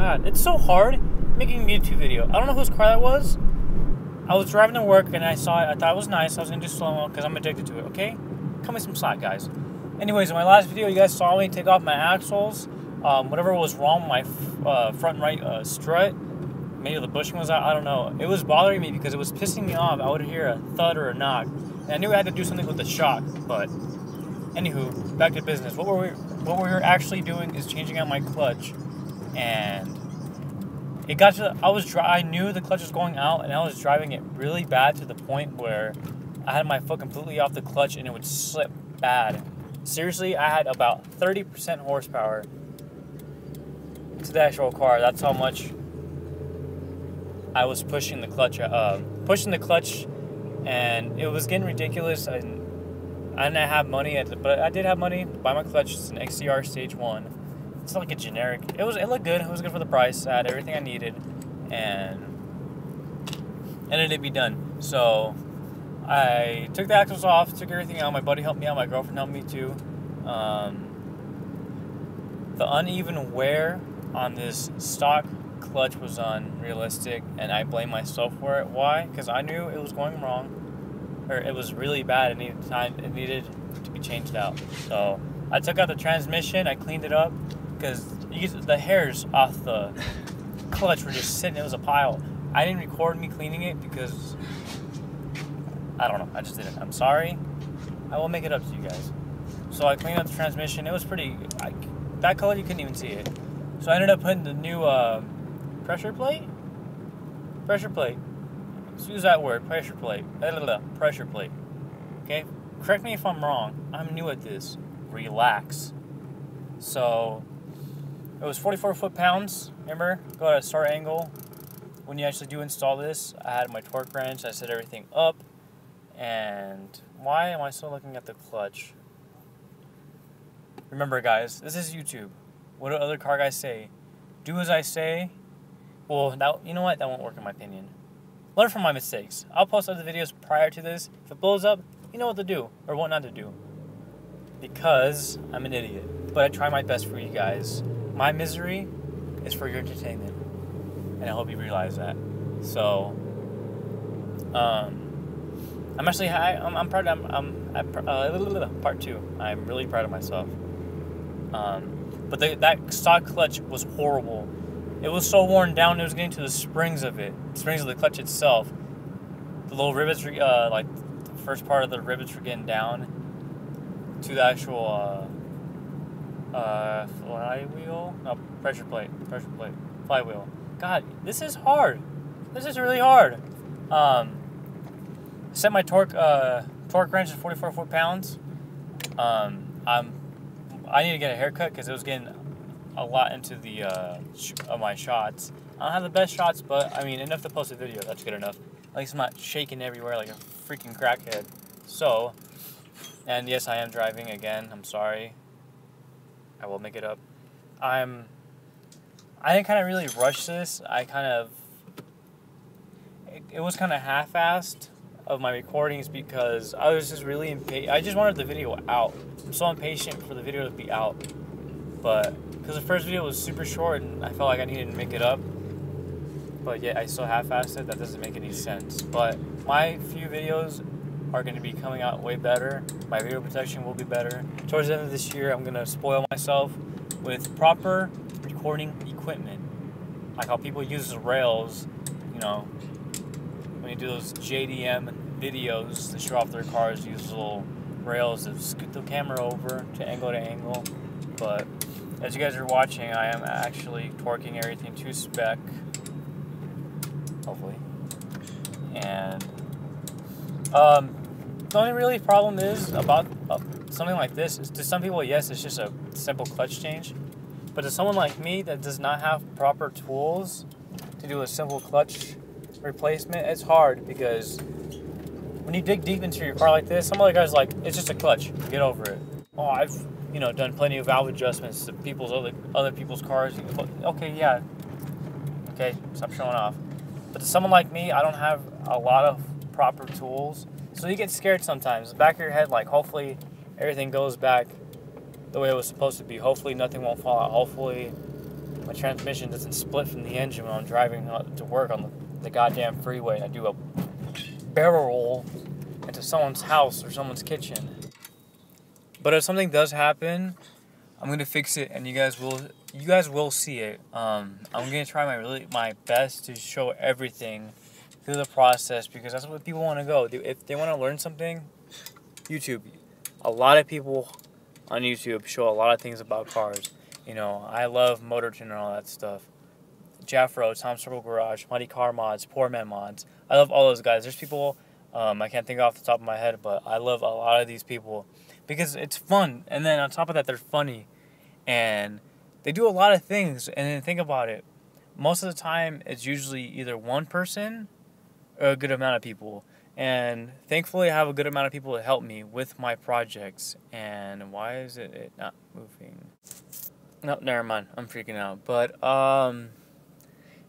God, it's so hard making a YouTube video. I don't know whose car that was. I was driving to work and I saw it. I thought it was nice. I was going to do slow-mo because I'm addicted to it, okay? Cut me some slack, guys. Anyways, in my last video, you guys saw me take off my axles. Whatever was wrong with my front and right strut. Maybe the bushing was out. I don't know. It was bothering me because it was pissing me off. I would hear a thud or a knock. And I knew I had to do something with the shock. But, anywho, back to business. What we were actually doing is changing out my clutch. And it got to, I knew the clutch was going out, and I was driving it really bad to the point where I had my foot completely off the clutch and it would slip bad. Seriously, I had about 30% horsepower to the actual car. That's how much I was pushing the clutch, and it was getting ridiculous. I didn't have money, but I did have money to buy my clutch. It's an XCR Stage 1. It's not like a generic. It looked good. It was good for the price. I had everything I needed, and it did be done. So I took the axles off, took everything out. My buddy helped me out. My girlfriend helped me too. The uneven wear on this stock clutch was unrealistic, and I blame myself for it. Why? Because I knew it was going wrong, or it was really bad. It needed to be changed out. So I took out the transmission. I cleaned it up because the hairs off the clutch were just sitting. It was a pile. I didn't record me cleaning it because I don't know. I just didn't. I'm sorry. I will make it up to you guys. So I cleaned up the transmission. It was pretty. That color you couldn't even see it. So I ended up putting the new pressure plate. Let's use that word. Pressure plate. Pressure plate. Okay. Correct me if I'm wrong. I'm new at this. Relax. So it was 44 foot-pounds. Remember? Go at a start angle. When you actually do install this, I had my torque wrench. I set everything up. And why am I still looking at the clutch? Remember, guys, this is YouTube. What do other car guys say? Do as I say. Well, you know what? That won't work in my opinion. Learn from my mistakes. I'll post other videos prior to this. If it blows up, you know what to do or what not to do. Because I'm an idiot. But I try my best for you guys. My misery is for your entertainment. And I hope you realize that. So, I'm actually, I'm proud. Part 2. I'm really proud of myself. But that stock clutch was horrible. It was so worn down. It was getting to the springs of it, springs of the clutch itself. The little rivets, like the first part of the rivets, were getting down to the actual flywheel. No, pressure plate, flywheel. God, this is hard. This is really hard. Set my torque wrench at 44 foot-pounds. I need to get a haircut because it was getting a lot into the of my shots. I don't have the best shots, but I mean enough to post a video. That's good enough. At least I'm not shaking everywhere like a freaking crackhead. So, and yes, I am driving again. I'm sorry. I will make it up. I didn't kind of really rush this. It was kind of half-assed of my recordings because I was just really impatient. I just wanted the video out. I'm so impatient for the video to be out. But, because the first video was super short and I felt like I needed to make it up. But yet I still half-assed it. That doesn't make any sense. But my few videos are going to be coming out way better. My video protection will be better. Towards the end of this year, I'm going to spoil myself with proper recording equipment. Like how people use the rails, you know, when you do those JDM videos, they show off their cars, use little rails to scoot the camera over to angle. But as you guys are watching, I am actually torquing everything to spec, hopefully. And the only really problem is about something like this is to some people, yes, it's just a simple clutch change. But to someone like me that does not have proper tools to do a simple clutch replacement, it's hard because when you dig deep into your car like this, some other guys like, it's just a clutch, get over it. Oh, I've done plenty of valve adjustments to other people's cars. Okay, yeah. Okay, stop showing off. But to someone like me, I don't have a lot of proper tools, so you get scared sometimes. In the back of your head, like, hopefully everything goes back the way it was supposed to be. Hopefully nothing won't fall out. Hopefully my transmission doesn't split from the engine when I'm driving to work on the goddamn freeway. I do a barrel roll into someone's house or someone's kitchen. But if something does happen, I'm gonna fix it, and you guys will see it. I'm gonna try my best to show everything through the process, because that's what people want to go. If they want to learn something, YouTube. A lot of people on YouTube show a lot of things about cars. You know, I love Mk3 and all that stuff. Jetta, Tom's Circle Garage, Mighty Car Mods, Poor Man Mods. I love all those guys. There's people I can't think off the top of my head, but I love a lot of these people because it's fun. And then on top of that, they're funny, and they do a lot of things. And then think about it. Most of the time, it's usually either one person or a good amount of people. And thankfully, I have a good amount of people to help me with my projects. And why is it not moving? No, never mind. I'm freaking out. But,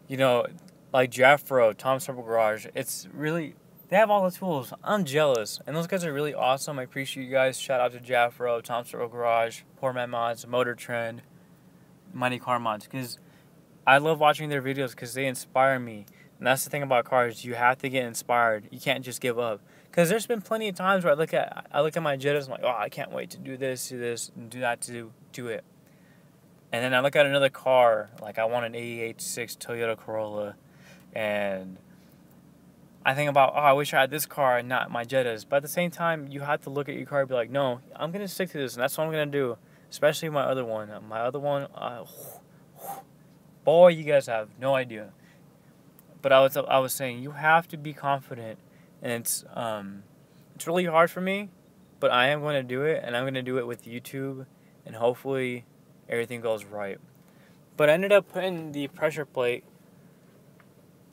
you know, like Jetta, Tom's Circle Garage, it's really, they have all the tools. I'm jealous. And those guys are really awesome. I appreciate you guys. Shout out to Jetta, Tom's Circle Garage, Poor Man Mods, Mk3, Mighty Car Mods. Because I love watching their videos because they inspire me. And that's the thing about cars. You have to get inspired. You can't just give up. Because there's been plenty of times where I look at my Jettas, I'm like, oh, I can't wait to do this, and do that to do it. And then I look at another car, like I want an 88.6 Toyota Corolla, and I think about, oh, I wish I had this car and not my Jettas. But at the same time, you have to look at your car and be like, no, I'm going to stick to this, and that's what I'm going to do. Especially my other one. My other one, boy, you guys have no idea. But I was saying, you have to be confident, and it's really hard for me, but I am going to do it, and I'm going to do it with YouTube, and hopefully everything goes right. But I ended up putting the pressure plate,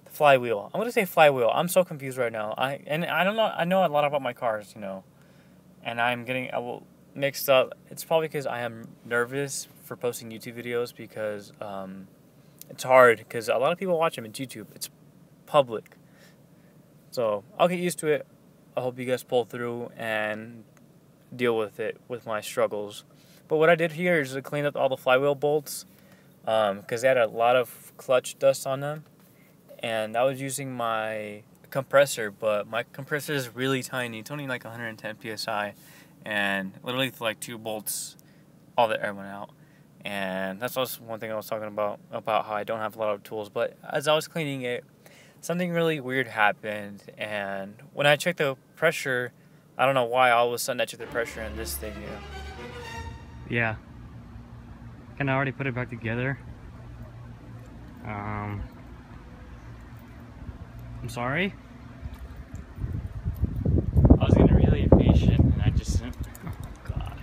the flywheel. I'm going to say flywheel. I'm so confused right now. I don't know. I know a lot about my cars, you know, and I'm getting mixed up. It's probably because I am nervous for posting YouTube videos because it's hard because a lot of people watch them on YouTube. It's public. So I'll get used to it. I hope you guys pull through and deal with it, with my struggles. But what I did here is to clean up all the flywheel bolts because they had a lot of clutch dust on them. And I was using my compressor, but my compressor is really tiny. It's only like 110 PSI. And literally for like 2 bolts, all the air went out. And that's also one thing I was talking about how I don't have a lot of tools. But as I was cleaning it, something really weird happened. And when I checked the pressure, I don't know why all of a sudden I checked the pressure in this thing here. Yeah. Can I already put it back together? I'm sorry. I was getting really impatient and I just... Oh, God.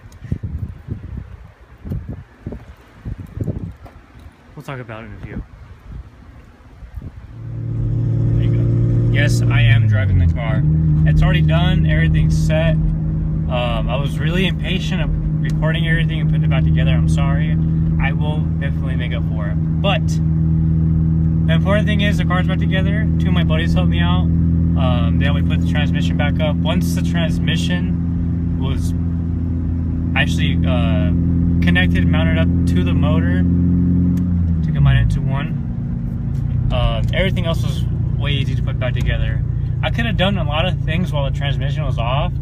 We'll talk about it in a few. There you go. Yes, I am driving the car. It's already done. Everything's set. I was really impatient of recording everything and putting it back together. I'm sorry. I will definitely make up for it. But the important thing is the car's back together. 2 of my buddies helped me out. They helped me put the transmission back up. Once the transmission was actually connected, mounted up to the motor to combine it into one, everything else was way easy to put back together. I could have done a lot of things while the transmission was off,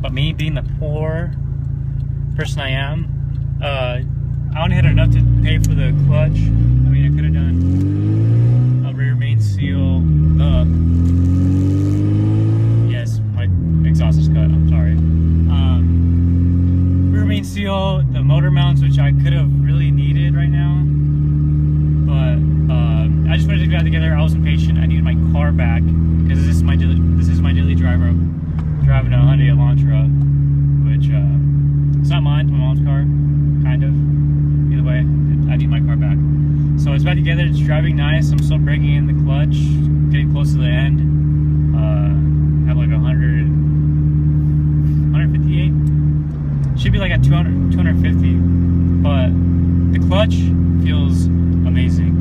but me being the poor person I am, I only had enough to pay for the clutch. I mean, I could have done a rear main seal. Yes, my exhaust is cut. I'm sorry. Rear main seal, the motor mounts, which I could have really needed right now, but I just wanted to get it together. I was impatient. I needed my car back because this is my daily driver. I'm driving a Hyundai Elantra, which it's not mine. It's my mom's car, kind of. Either way, I need my car back. So it's back together. It's driving nice. I'm still bringing in the clutch, getting close to the end. I have like 158. Should be like at 250. But the clutch feels amazing.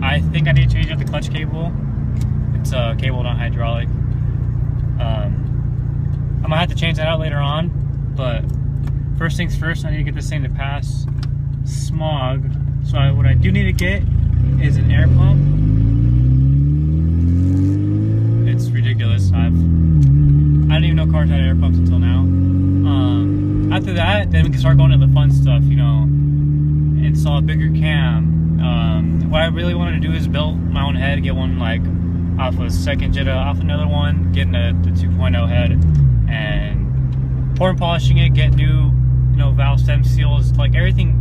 I think I need to change out the clutch cable. It's a cable, not hydraulic. I'm gonna have to change that out later on. But first things first, I need to get this thing to pass smog So what I do need to get is an air pump. It's ridiculous. I didn't even know cars had air pumps until now. After that, then we can start going to the fun stuff, you know, install a bigger cam. What I really wanted to do is build my own head, get one like off a second Jetta, off another one, getting the 2.0 head, and pour and polishing it, get new, you know, valve stem seals, like everything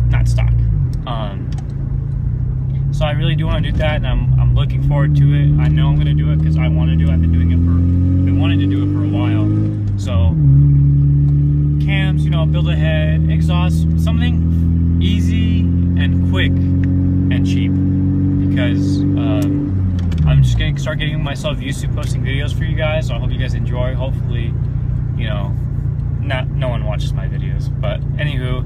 not stock. So I really do want to do that, and I'm looking forward to it. I know I'm going to do it because I want to do it. I've been wanting to do it for a while. So cams, you know, build a head, exhaust, something easy and quick and cheap, because I'm just going to start getting myself used to posting videos for you guys. So I hope you guys enjoy. Hopefully, you know, no one watches my videos, but anywho,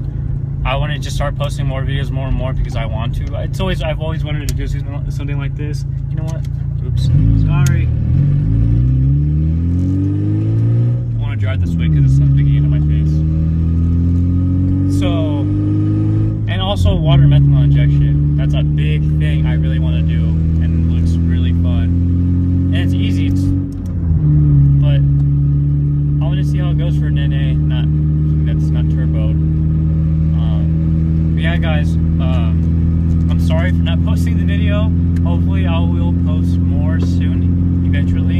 I want to just start posting more videos more and more because I want to. I've always wanted to do something like this. You know what? Oops, sorry. I want to drive this way because the sun's digging into my face. So, and also water methanol injection. That's a big thing I really want to do, and it looks really fun. And it's easy, but I want to see how it goes for an NA, that's not turboed. Yeah, guys, I'm sorry for not posting the video. Hopefully I will post more soon, eventually.